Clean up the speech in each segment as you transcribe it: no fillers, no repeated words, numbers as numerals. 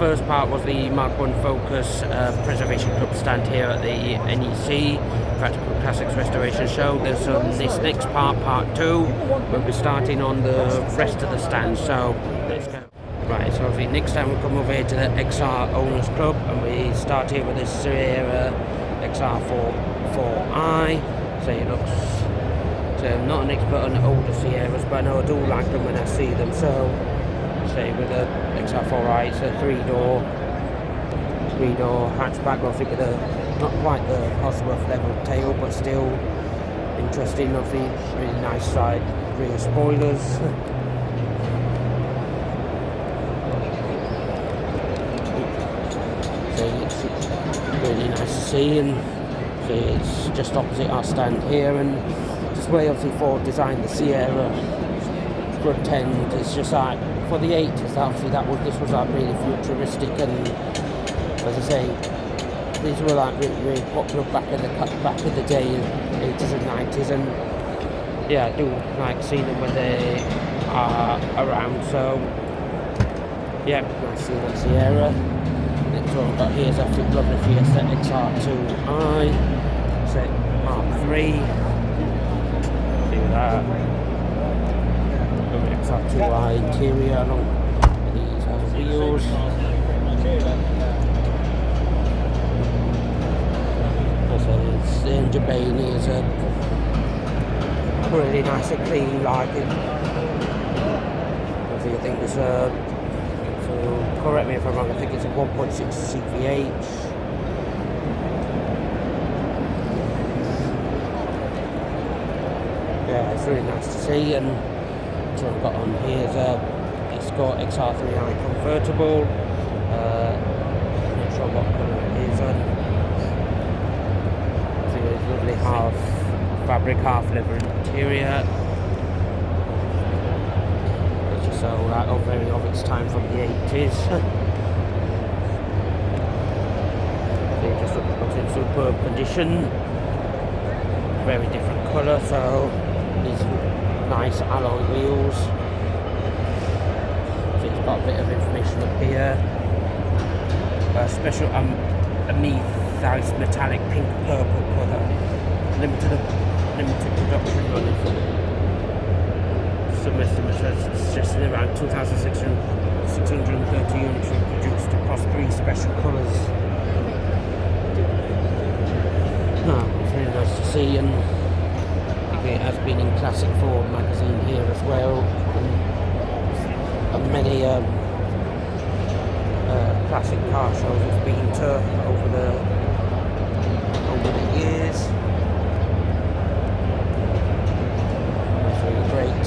first part was the Mark 1 Focus Preservation Club stand here at the NEC Practical Classics Restoration Show. There's this next part, part 2. We'll be starting on the rest of the stands, so let's go. Right, so the next time we come over here to the XR Owners Club, and we start here with this Sierra XR4i. So it looks, so I'm not an expert on the older Sierras, but I know I do like them when I see them. So say with the XR4i, it's a three-door hatchback, obviously with a not quite the Cosworth level tail, but still interesting. Obviously, really nice side rear spoilers. So it's really nice to see, and see it's just opposite our stand here, and just way obviously Ford designed the Sierra front end. It's just like for the 80s, obviously this was like really futuristic, and as I say, these were like really popular back in the day, 80s and 90s, and yeah, I do like seeing them when they are around. So yeah, nice seeing that Sierra. Next one I've got here is a lovely Fiesta XR2i, set Mark 3. See that. XR2i interior along these wheels. So the engine bay is a really nice and clean, like it. I think it's a, so correct me if I'm wrong, I think it's a 1.6 CVH. Yeah, it's really nice to see. And so I've got on here is a Escort XR3i convertible. Not sure what colour it is. Lovely half fabric, half leather interior. It's just so like very of its time from the 80s. So it just looks in superb condition. Very different colour, so these nice alloy wheels. So it's got a bit of information up here. Special Amethyst metallic pink purple colour. Limited production running. Some estimates are suggesting around 2,630 units were produced across 3 special colours. It's really nice to see, and it has been in Classic Ford magazine here as well, and many classic car shows it's been to over the years. It's really great.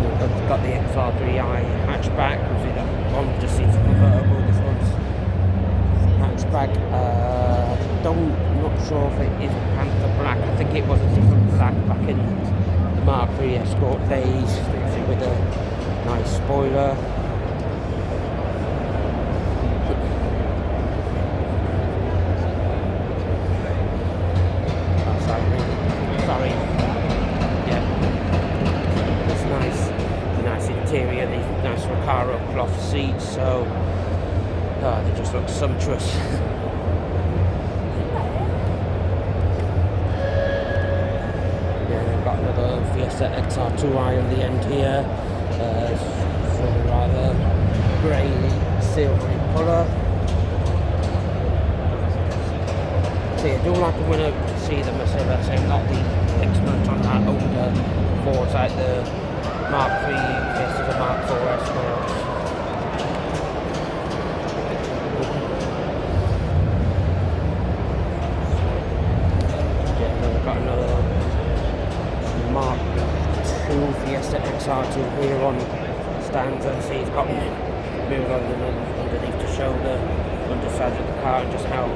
We've got the XR3i hatchback, obviously that one just seems convertible, this one's hatchback. Not sure if it is Panther black, I think it was a different black back in the Mark 3 Escort days, with a nice spoiler. Sorry. Yeah. It's nice. Nice interior, these nice Recaro cloth seats, so they just look sumptuous. Got another Fiesta XR2i on the end here, sort of rather grey, silvery colour. So I do like when I see them, I say I'm not the expert on that older Fords like the Mark 3 Fiesta, the Mark 4 Escorts. Yeah, we've got another Mark 2 Fiesta XR2 here on stands, and see it's got mirrors underneath to show the underside of the car and just how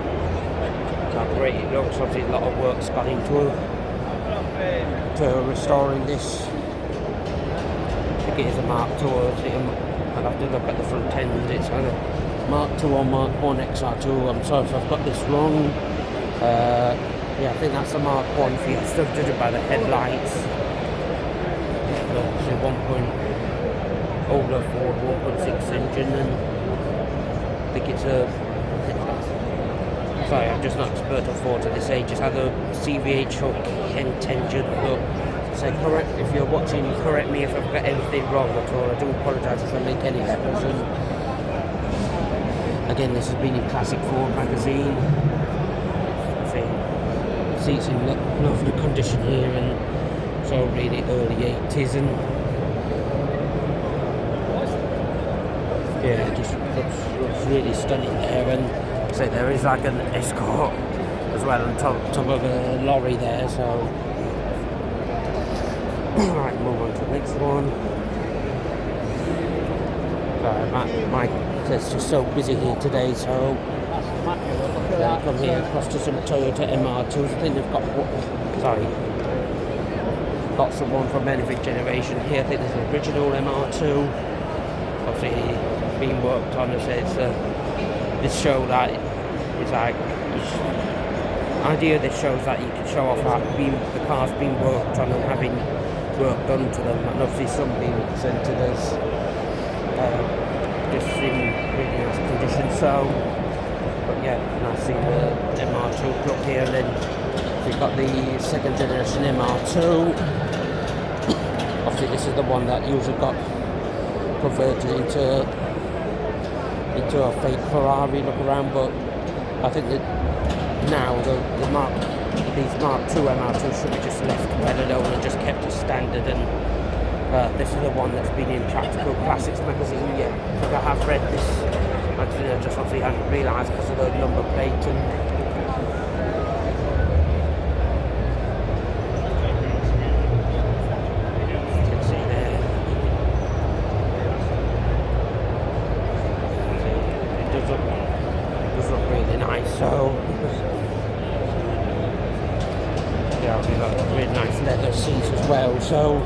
great it looks. Obviously a lot of work's gone into restoring this. I think it is a Mark 2, I'll have to look at the front end. It's either Mark 2 or Mark 1 XR2. I'm sorry if I've got this wrong. Yeah, I think that's a Mark 1 Fiesta, judging by the headlights. Obviously older Ford 1.6 engine, and think it's a... Sorry, I'm just not expert on Ford at this age. It's had a CVH hook engine, but say correct if you're watching. Correct me if I've got anything wrong at all. I do apologise if I make any errors. And again, this has been in Classic Ford magazine. See, seats in lovely condition here, and so really early 80s, and yeah, it just looks really stunning there. And so there is like an Escort as well on top of a lorry there, so right, move on to the next one. Mike says it's just so busy here today, so then come here across to some Toyota MR2s. I think they've got someone from Benefit Generation here. I think there's an original MR2 obviously being worked on. It says this show that is like idea. This shows that you can show off that the cars being worked on and having work done to them, and obviously some being presented as just in really nice condition. So, but yeah, nice seeing the MR2 up here. And then we've got the second generation MR2. Obviously, this is the one that usually got converted into a fake Ferrari look around, but I think that now these Mark II MR2s should be just left well alone and just kept as standard. And this is the one that's been in Practical Classics magazine. Yeah, I have read this magazine. I just obviously hadn't realised because of the number plate. And you can see there, it does look really nice. So yeah, we've got really nice leather seats as well. So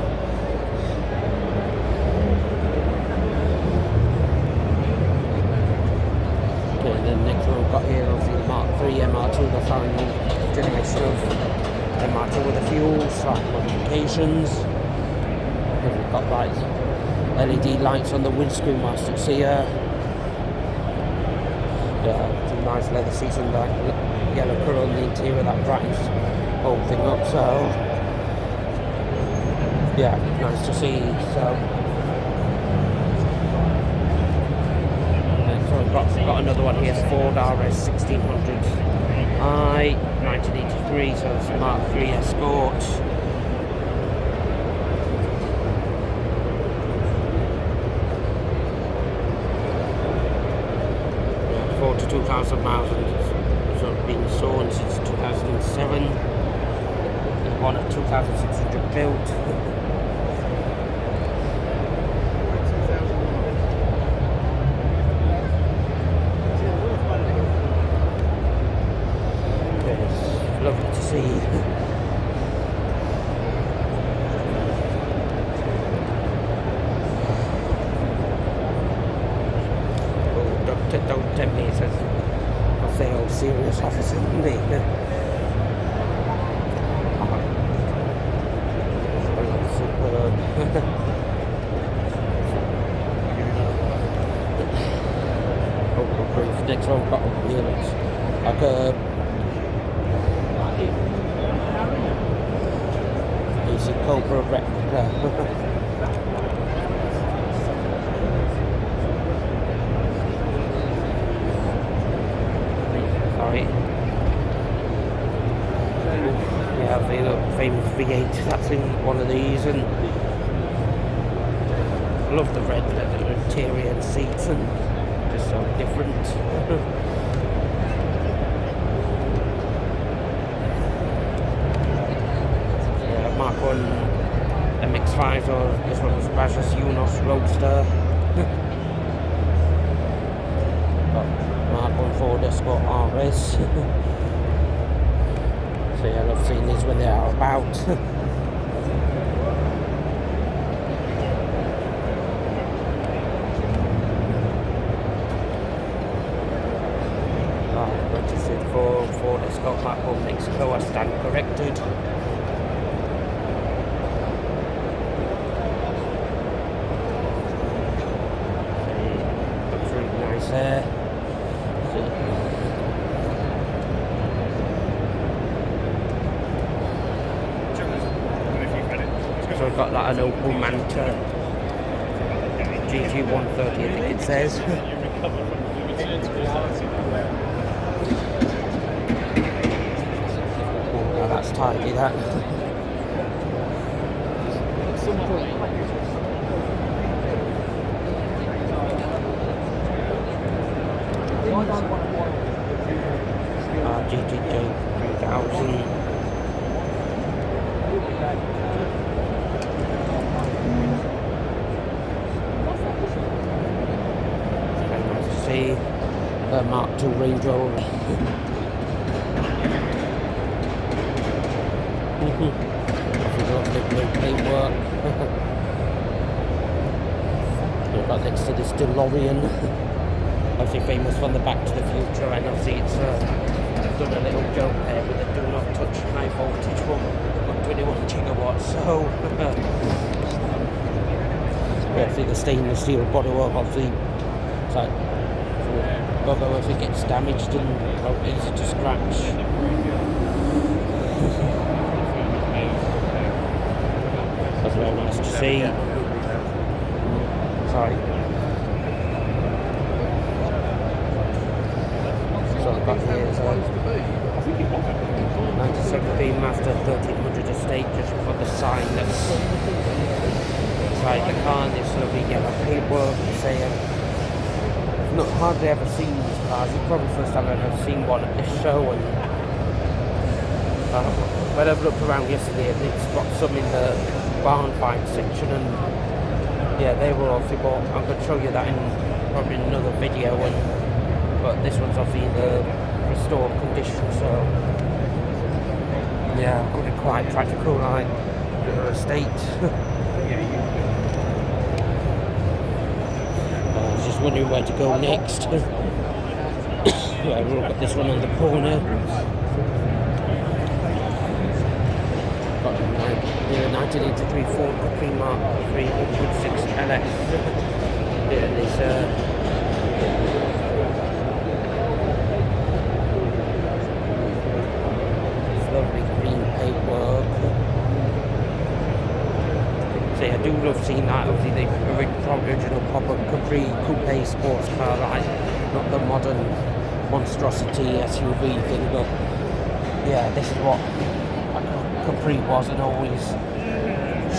okay, then next one we've got here obviously the Mark III MR2, the final generation of MR2 with the fuel, slight modifications. And we've got like LED lights on the windscreen whilst it's here. Yeah, some nice leather seats and that yellow colour on the interior that brightens whole thing up. So yeah, nice to see. So we've got another one here, Ford RS 1600i 1983, so it's a Mark III Escort. Yeah, 42,000 miles and it's been sold since 2007. One at 2,600 built. It's lovely to see. Oh, don't tempt me, it says I'll say old serious officer, isn't he? Next one got up here, it's like a easy Cobra replica. Sorry. Yeah, the famous V8 that's in one of these, and I love the red leather interior and seats, and just so different. Yeah, Mark 1 MX-5, or this one was Rajah's Unos Roadster. Got Mark 1 Ford Escort RS. So yeah, I love seeing these when they are about. Registered for Ford Escort Mark 1 Mexico, I stand corrected. Looks really nice there. So we've got like an Opel Manta GT130, I think it says. Oh, now that's tidy, that. GTJ 3000. Very nice to see. Mark II Range Rover. Lovely blue paintwork. We've got next to this DeLorean. Obviously famous from the Back to the Future, and obviously it's done a little joke there with a do not touch high voltage one on 21 gigawatts. So obviously the stainless steel bodywork, obviously it's like although if it gets damaged and easy to scratch. That's very nice to see. Sorry. So I've got here is a 97B Mazda 1300 estate, just for the sign that's inside the car, and this lovely yellow paintwork. Say I've not hardly ever seen these cars. It's probably the first time I've ever seen one at this show, and when I've looked around yesterday, I did spot some in the barn find section, and yeah, they were obviously bought. I'm going to show you that in probably another video, but this one's obviously in the restored condition, so yeah, really quite practical, like the estate. I was just wondering where to go next. Yeah, we've got this one on the corner. Got a 1983 Ford Capri Mark 306 LS. Yeah, this lovely green paintwork. See, I do love seeing that. Obviously, the original proper Capri coupe sports car, like not the modern monstrosity SUV thing, but yeah, this is what a Capri was and always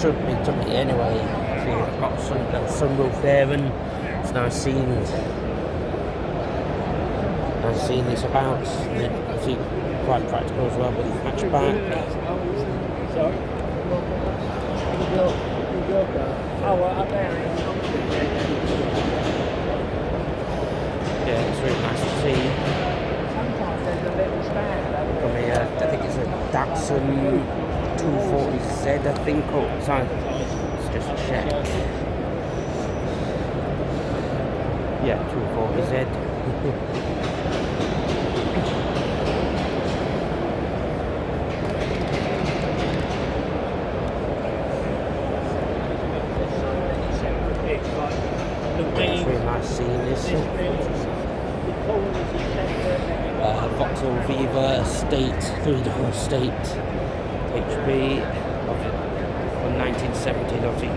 should be to me anyway. See, I've got a sunroof there, and it's nice seeing this about. And see, quite practical as well with the hatchback. Yeah, it's really nice to see. From here, I think it's a Datsun 240Z, I think, or sorry, let's just check. Yeah, 240Z. It's really nice seeing this. Vauxhall Viva Estate, 3-door estate, HB from 1970s. Obviously,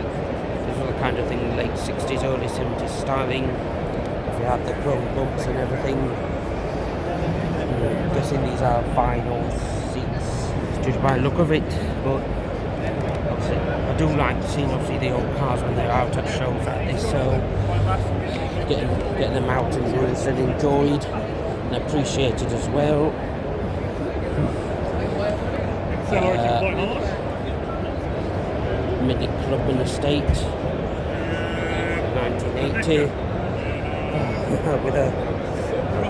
this was the kind of thing late 60s, early 70s styling. We had the chrome bumps and everything. I'm guessing these are vinyl seats, judged by the look of it. But obviously, I do like seeing obviously the old cars when they're out at shows like this. So getting them out and used and enjoyed and appreciated as well. Mini Club and Estate, 1980, with a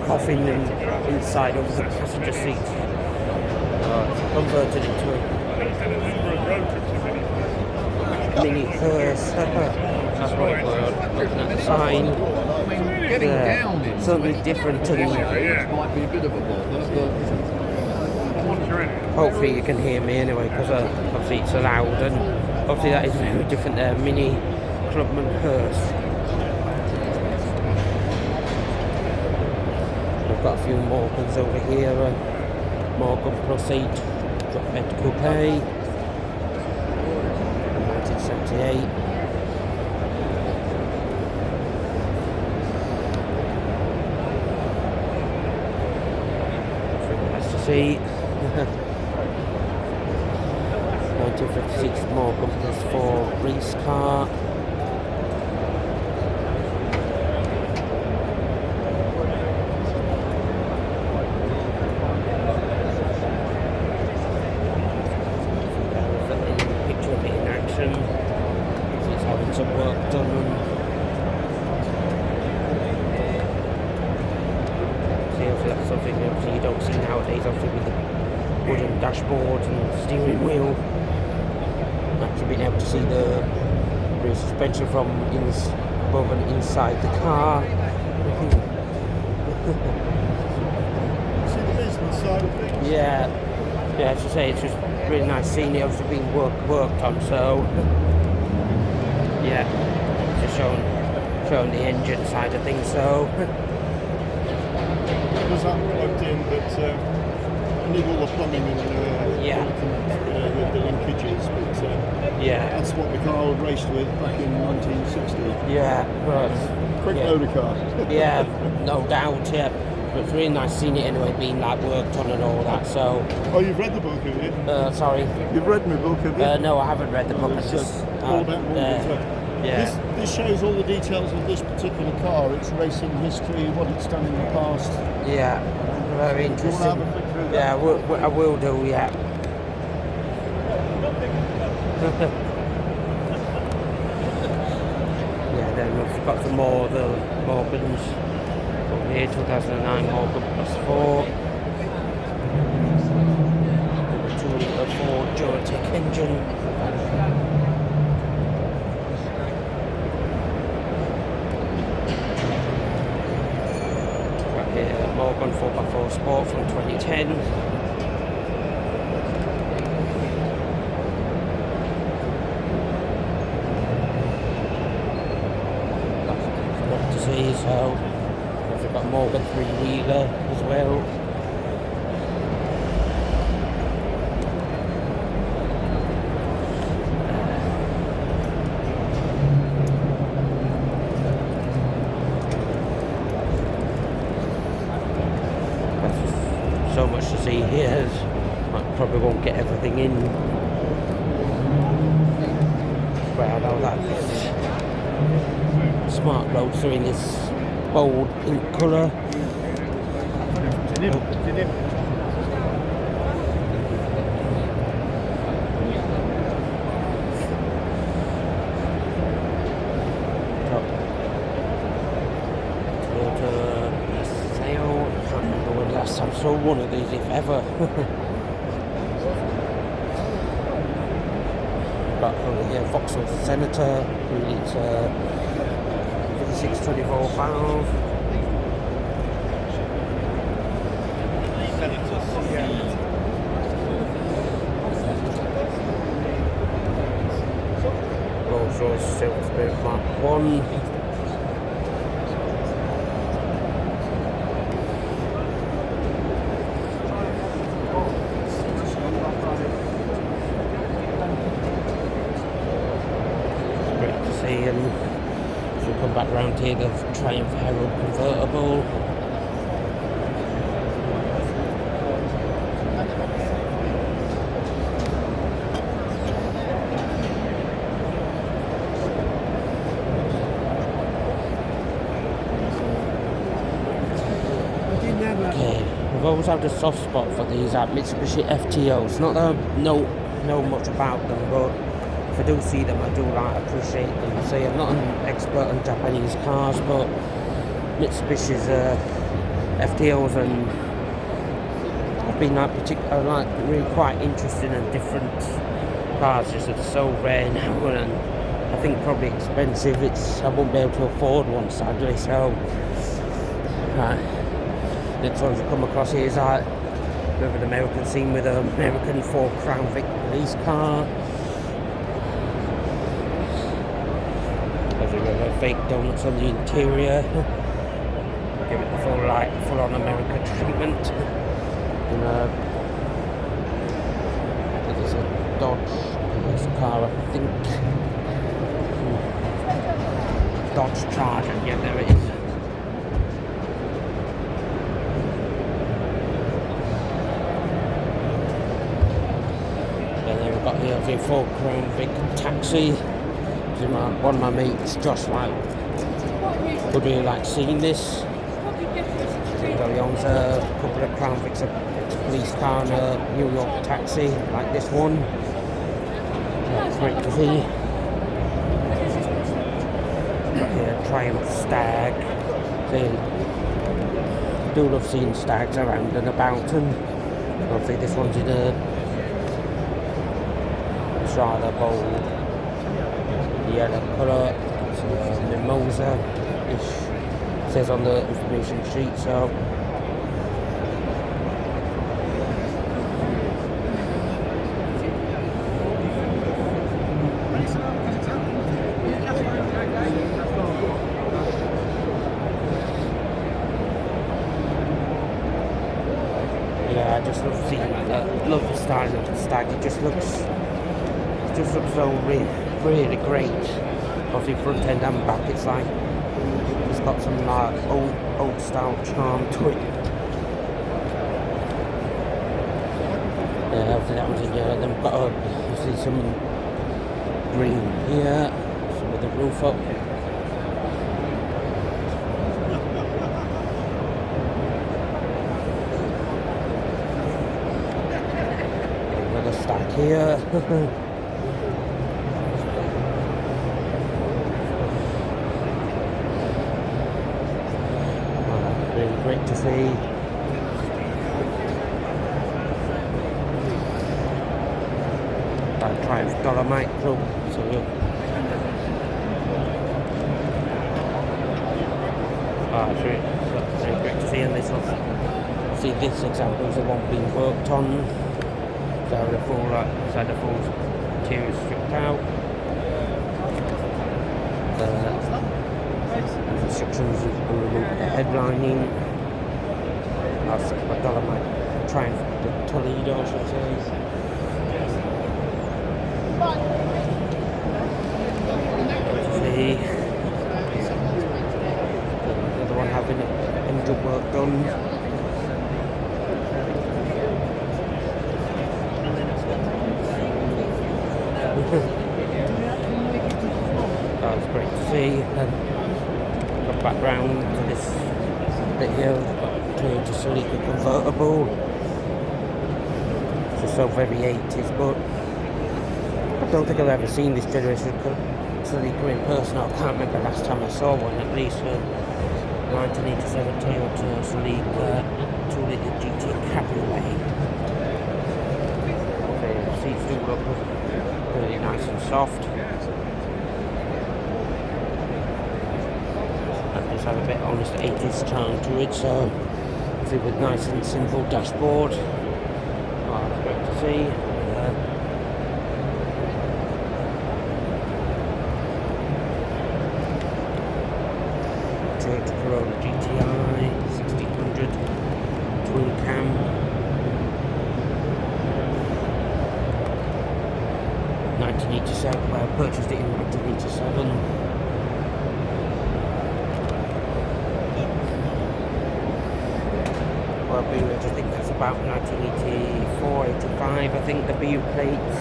coffin inside of the passenger seat. It's converted into a mini hearse. That's what we're looking at the sign. Something different to might be a bit of a bother, but hopefully you can hear me anyway, because obviously it's loud, and obviously that is very different there. Mini Clubman hearse. We've got a few Morgans over here. Morgan Plus 8 drop bed coupe, 1978. Nice to see. 1956 Morgan plus 4 race car. Picture of it in action. It's having some work done. See, obviously that's something obviously you don't see nowadays, obviously with the wooden dashboard and steering wheel. Actually being able to see the rear suspension from above and inside the car. See the business side of things? Yeah, as I say, it's just really nice seeing it obviously being worked on. So yeah, just showing the engine side of things. So There's that plugged in, but I need all the plumbing and Yeah. the linkages, but yeah, that's what the car raced with back in 1960. yeah, but Quick yeah. loader car. Yeah, no doubt. Yeah, but it's really nice seeing it anyway, being like worked on and all that. So Oh, you've read the book, have you? sorry, You've read my book, have you? no, I haven't read the book. I It's just all about Morgan. yeah. This shows all the details of this particular car, its racing history, what it's done in the past. Yeah, very Do you want to interesting. have a flick through that? Yeah, I will do, yeah. Yeah, then we've got some more of the Morgans over here, 2009 Morgan plus 4. The 2 Ford Duratec engine. Morgan 4x4 Sport from 2010. What to see, so we've got Morgan 3-wheeler as well. So much to see here. I probably won't get everything in. But I know that Smart Roadster in this bold pink colour. Last time I saw one of these, if ever. Got over here Vauxhall Senator, it's V6 24 valve. Rolls-Royce Silver Spirit Mark 1. And so we'll come back round here, the Triumph Herald convertible. Okay, I've always had a soft spot for these Mitsubishi FTOs. Not that I know much about them, but if I do see them, I do appreciate them. See, I'm not an expert on Japanese cars, but Mitsubishi's FTOs and I've been really quite interested in different cars. Just it's so rare now, and I think probably expensive. I won't be able to afford one, sadly. So next one to come across here is a bit of an American scene with an American Ford Crown Vic police car. Fake donuts on the interior. Give it the full on American treatment. And there's a Dodge police car, I think. Dodge Charger. Yeah, there it is. And then we've got here the Ford Crown Vic Taxi. One of my mates, Josh, would really like seeing this. He owns a couple of Crown Vics, a police car and a New York taxi, like this one. That's great to see. Got here Triumph Stag. They do love seeing stags around and about, and obviously this one's in a rather bold yellow colour. It's a Mimosa-ish, says on the information sheet. So yeah, I just love seeing that. Love the style of the stag. It just looks so really great. Obviously front end and back, it's like it's got some old style charm to it. Yeah, obviously that one's in yellow. Then we've got obviously some green here, some with the roof up. Another stack here. Really great to see. That Triumph Dolomite Club. So it's really great to see. And this one, see this example is the one being worked on. So the full interior stripped out. Instructions on removing the headlining. That's a Dolomite Triumph Toledo, I should say. See, the other one having engine work done. That was great to see. And back round to this bit here, Toyota Celica convertible. It's so very 80s, but I don't think I've ever seen this generation Celica in person. I can't remember last time I saw one, at least 1987 Toyota Celica 2-litre GT Cabriolet. The seats do look really nice and soft. Have a bit almost 80s charm to it, so with nice and simple dashboard. Oh, that's great to see. Toyota Corolla GTI 1600 twin cam. '87. Well, I purchased it in 1987. I think that's about 1984, 85, I think the BU plates.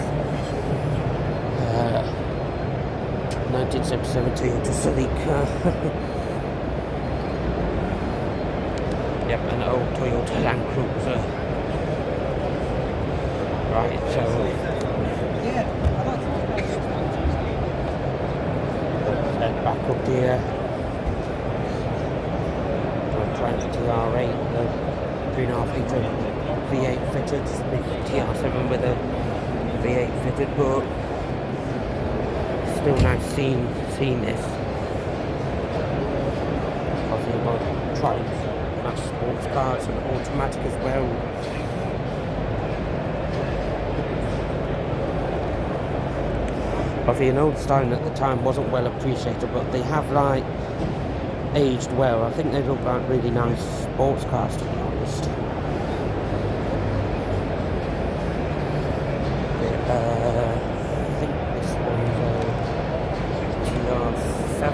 1977 Toyota Celica. Yep, an old Toyota Land Cruiser. Right, so head back up here. I'm trying to TR8. 3.5 litre V8 fitted, big TR7 with a V8 fitted, but still nice seeing this. Obviously I've got Triumph, that's sports cars and automatic as well. Obviously an old style at the time wasn't well appreciated, but they have like aged well. I think they look like really nice sports cars, to be honest. I think this one's a TR7.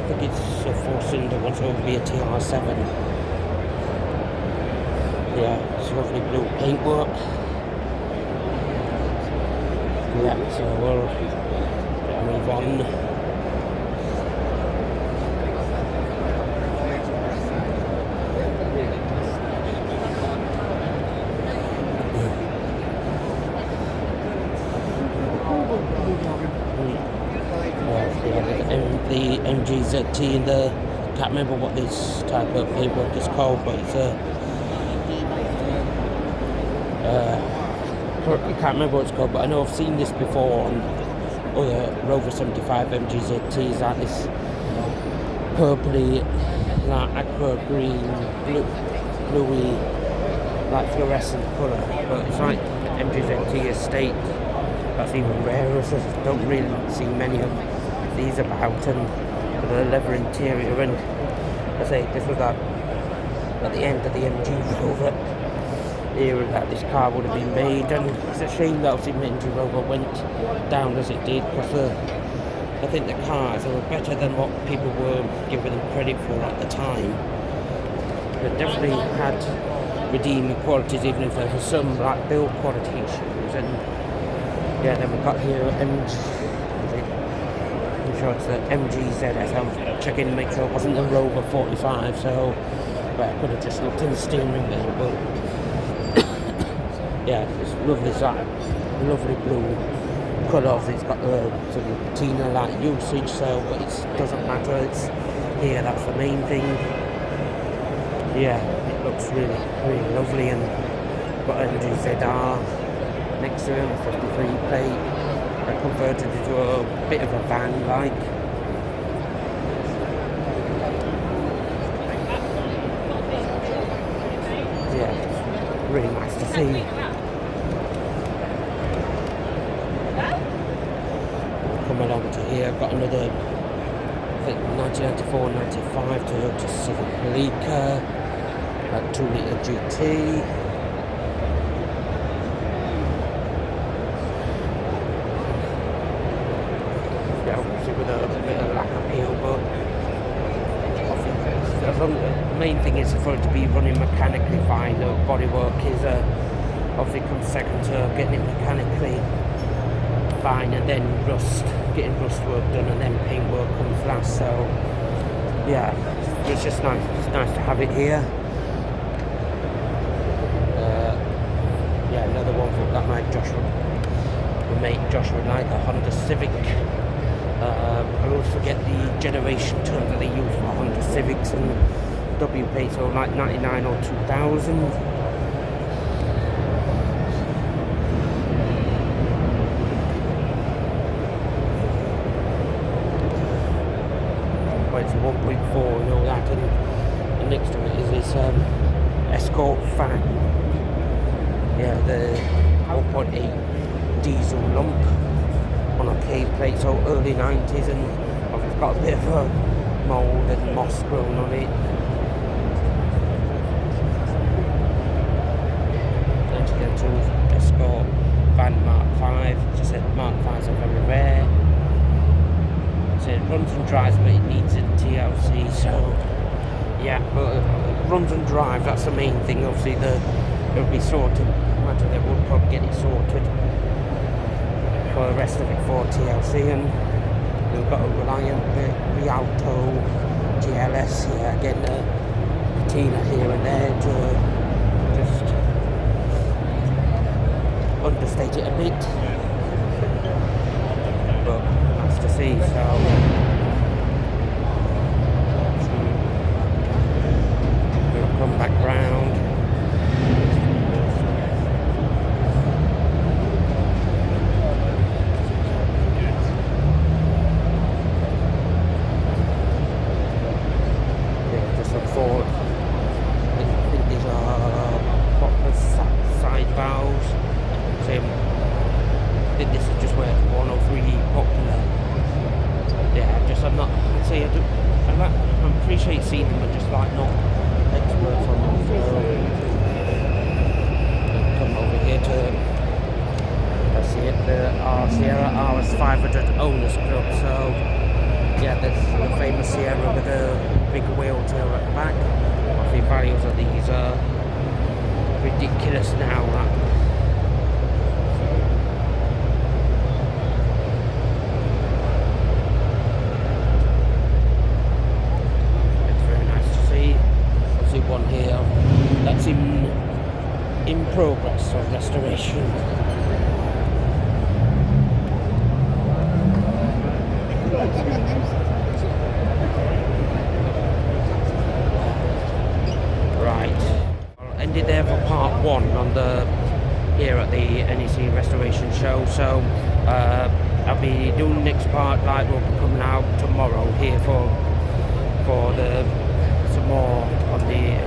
think it's a 4-cylinder one, so it'll be a TR7. Yeah, it's lovely blue paintwork. Yeah, so we'll move on. The MGZT in the, can't remember what this type of paintwork is called, but it's a I can't remember what it's called, but I know I've seen this before on other Rover 75 MGZTs, like this purpley, like aqua green, bluey, like fluorescent colour, but it's like MGZT Estate. That's even rarer, so I don't really see many of these about, and with a leather interior. And I say this was at the end of the MG Rover era that this car would have been made, and it's a shame that obviously MG Rover went down as it did, because I think the cars were better than what people were giving them credit for at the time. It definitely had redeeming qualities, even if there were some like build quality issues. And yeah, then we've got here I'm sure it's the MGZS. I'm checking to make sure it wasn't the Rover 45, so but I could have just looked in the steering wheel there, but yeah, it's lovely, that lovely blue colour. It's got the sort of patina like usage, so but it doesn't matter, it's here, that's the main thing. Yeah, it looks really, really lovely, and got MGZR next to him, 53 plate. I converted it to a bit of a van like. Yeah, it's really nice to see. Come along to here, I've got another, I think 1994-95 Toyota Civic Celica, a 2-litre GT. With a bit of lack of appeal, but the main thing is for it to be running mechanically fine. The bodywork is obviously comes second to getting it mechanically fine, and then getting rust work done, and then paint work comes last. So yeah, it's just nice. It's nice to have it here. Yeah, another one that my mate Joshua would like, a Honda Civic. I always forget the generation terms that they use for Honda Civics and WP, so like 99 or 2000. But it's a 1.4 and all that, and next to it is this Escort fan. Yeah, the 1.8 diesel lump on a K plate, so early 90s, and it's got a bit of a mould and moss grown on it. Then to get to Escort Van Mark 5, just said Mark 5s are very rare. So it runs and drives, but it needs a TLC, so yeah, but it runs and drives, that's the main thing. Obviously it'll be sorted, I imagine they would probably get it sorted for the rest of it for TLC. And we've got a Reliant Rialto GLS here, getting a patina here and there to just understate it a bit, but nice to see. So we'll come back round. Ford. I think these are Bottomless side valves. So I think this is just where 103 popular. Yeah, I'm not. I'd say I appreciate seeing them, but just like not experts on them. So come over here to see it, the Sierra RS 500 Owners Club. So Yeah, there's the famous Sierra with a big wheel tail at the back. I think values of these are ridiculous now. It's very nice to see. Obviously one here that's in progress of restoration. Ended there for part one on the here at the NEC Restoration Show. So I'll be doing the next part. Like will be coming out tomorrow here for the some more on the